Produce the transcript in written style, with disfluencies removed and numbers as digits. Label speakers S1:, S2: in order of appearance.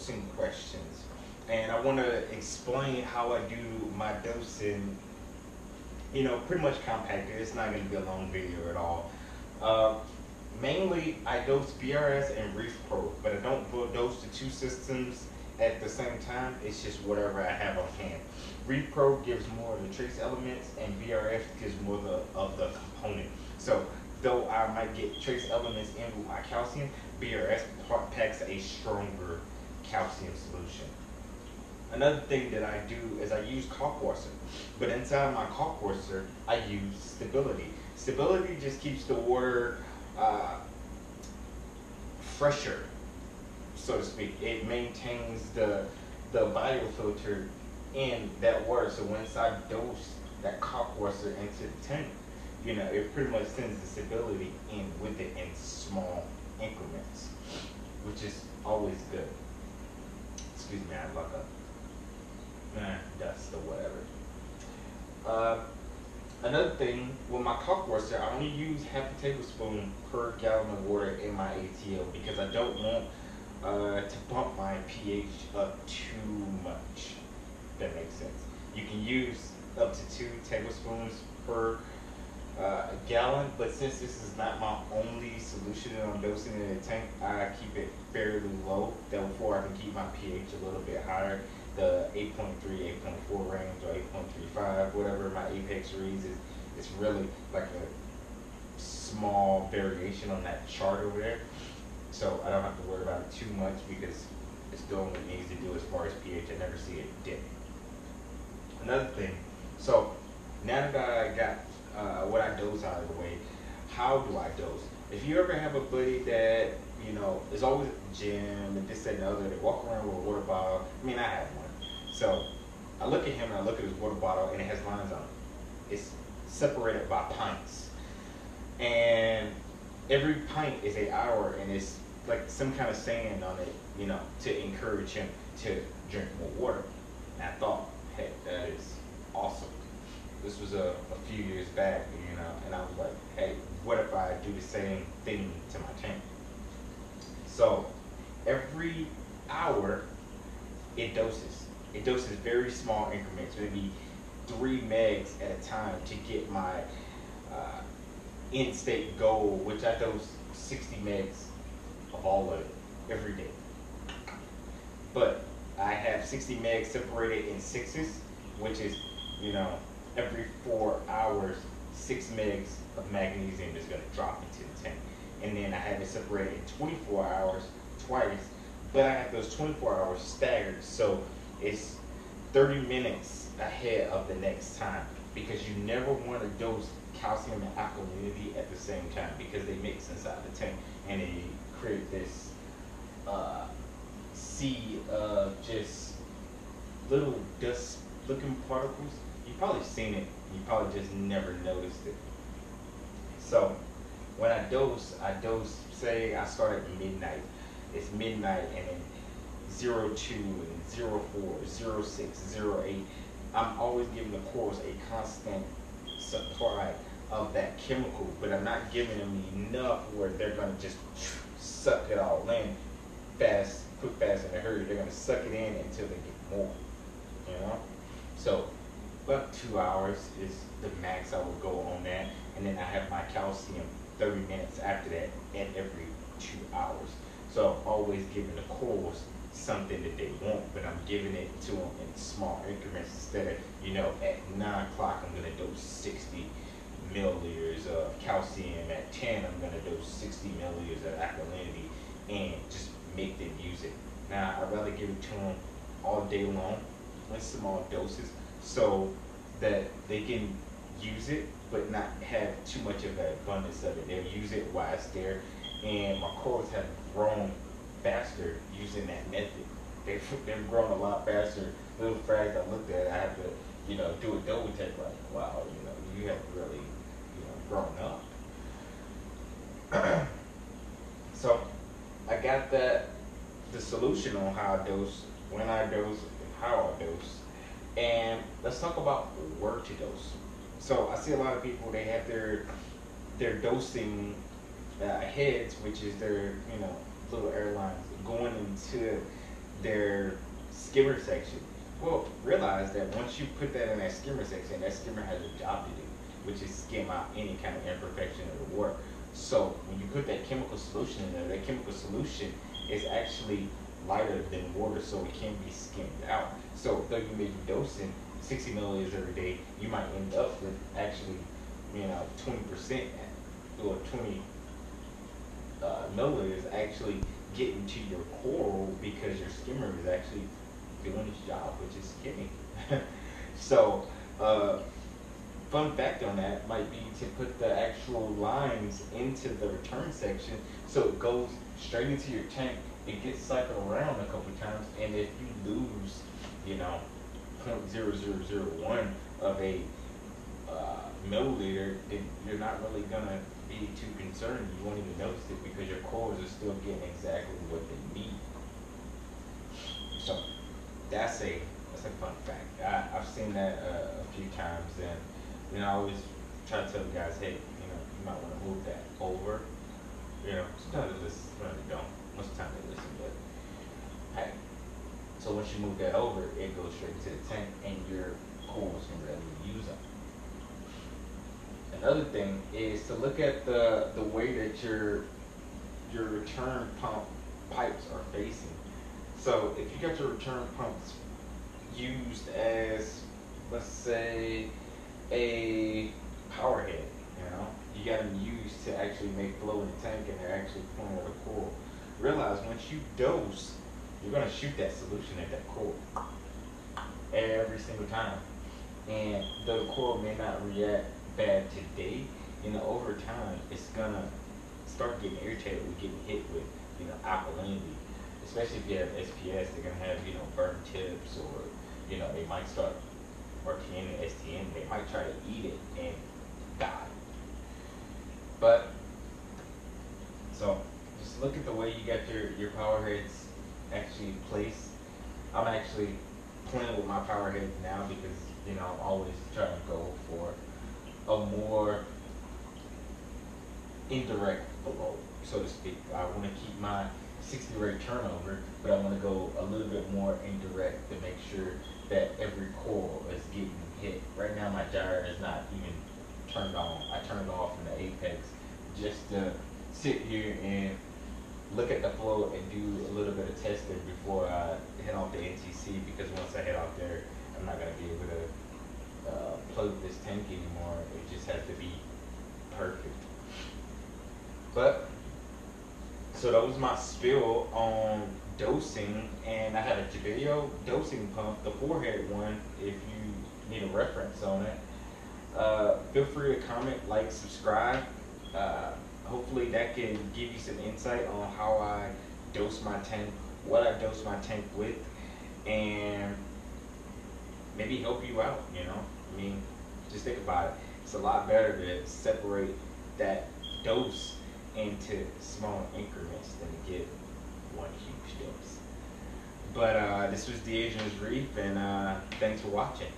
S1: dosing questions, and I want to explain how I do my dosing. Pretty much compacted. It's not going to be a long video at all. Uh, Mainly, I dose BRS and Reef Pro, but I don't dose the two systems at the same time. It's just whatever I have on hand. Reef Pro gives more of the trace elements, and BRF gives more of the component. So, though I might get trace elements in with my calcium, BRS packs a stronger calcium solution. Another thing that I do is I use Kalkwasser, but inside my Kalkwasser, I use Stability. Stability just keeps the water uh, fresher, so to speak. It maintains the biofilter in that water. So once I dose that Kalkwasser into the tank, it pretty much sends the stability in with it in small increments, which is always good. Excuse me, I look up. Dust or whatever. Another thing, with my Kalkwasser, I only use half a tablespoon per gallon of water in my ATL because I don't want to bump my pH up too much. If that makes sense. You can use up to 2 tablespoons per gallon, but since this is not my only solution that I'm dosing in the tank, I keep it fairly low. Therefore, I can keep my pH a little bit higher. The 8.3, 8.4 range, or 8.35, whatever my apex reads is, it's really like a small variation on that chart over there. So I don't have to worry about it too much because it's doing what it needs to do as far as pH. I never see it dip. Another thing, so now that I got what I dose out of the way, how do I dose? If you ever have a buddy that is always at the gym and this, that, and the other, they walk around with a water bottle. I mean, I have one. So I look at him and I look at his water bottle and it has lines on it. It's separated by pints. And every pint is an hour and it's like some kind of saying on it, to encourage him to drink more water. And I thought, hey, that is awesome. This was a few years back, and I was like, hey, what if I do the same thing to my tank? So every hour it doses. It doses very small increments, maybe 3 megs at a time to get my in-state goal, which I dose 60 megs of all of it every day. But I have 60 megs separated in sixes, which is, every 4 hours, 6 megs of magnesium is going to drop into the tank. And then I have it separated in 24 hours twice, but I have those 24 hours staggered, so it's 30 minutes ahead of the next time, because you never want to dose calcium and alkalinity at the same time because they mix inside the tank and they create this sea of just little dust looking particles. You've probably seen it, you probably just never noticed it. So when I dose, say I start at midnight. It's midnight and then 02 and 04, 06, 08. I'm always giving the corals a constant supply of that chemical, but I'm not giving them enough where they're gonna just suck it all in quick, fast, in a hurry. They're gonna suck it in until they get more, So about 2 hours is the max I would go on that, and then I have my calcium 30 minutes after that at every 2 hours. So I'm always giving the corals something that they want, but I'm giving it to them in small increments instead of, at 9 o'clock I'm gonna dose 60 milliliters of calcium, at 10 I'm gonna dose 60 milliliters of alkalinity, and just make them use it. Now I'd rather give it to them all day long in small doses so that they can use it but not have too much of an abundance of it. They'll use it while it's there, and my corals have grown faster using that method. They've grown a lot faster. Little frags I looked at, I have to, do a double take, like, wow, you have really, grown up. So I got the solution on how I dose, when I dose, and how I dose. And let's talk about where to dose. So I see a lot of people, they have their dosing heads, which is their, little airlines, going into their skimmer section. Well, realize that once you put that in that skimmer section, that skimmer has a job to do, which is skim out any kind of imperfection of the water. So when you put that chemical solution in there, that chemical solution is actually lighter than water, so it can be skimmed out. So though you may be dosing 60 milliliters every day, you might end up with actually, 20% or 20 milliliters actually getting to your coral because your skimmer is actually doing its job, which is skimming. So, fun fact on that might be to put the actual lines into the return section so it goes straight into your tank. It gets cycled around a couple times, and if you lose, 0.0001 of a milliliter, then you're not really gonna be too concerned. You won't even notice it because your corals are still getting exactly what they need. So that's a fun fact. I've seen that a few times, and I always try to tell the guys, hey, you might want to move that over. Sometimes they listen, sometimes they don't. Most of the time they listen, but hey. So once you move that over, it goes straight to the tank, and your corals can really use them. Another thing is to look at the way that your return pump pipes are facing. So if you got your return pumps used as, let's say, a power head, you got them used to actually make flow in the tank, and they're actually pulling out a coral. Realize once you dose, you're going to shoot that solution at that coral every single time. And though the coral may not react bad today, over time it's gonna start getting irritated with getting hit with, alkalinity. Especially if you have SPS, they're gonna have, burnt tips, or, they might start RTN and STN. They might try to eat it and die. But so just look at the way you got your power heads actually placed. I'm actually playing with my power heads now because, I'm always trying to go for a more indirect flow, so to speak. I want to keep my 60 rate turnover, but I want to go a little bit more indirect to make sure that every coral is getting hit. Right now my gyre is not even turned on. I turned off in the apex just to sit here and look at the flow and do a little bit of testing before I head off to NTC, because once I head out there, I'm not going to be able to play with this tank anymore. It just has to be perfect. But so that was my spill on dosing, and I had a video dosing pump, the forehead one, if you need a reference on it. Feel free to comment, like, subscribe. Hopefully that can give you some insight on how I dose my tank, what I dose my tank with, and maybe help you out, just think about it. It's a lot better to separate that dose into small increments than to get one huge dose. But this was the Reef, and thanks for watching.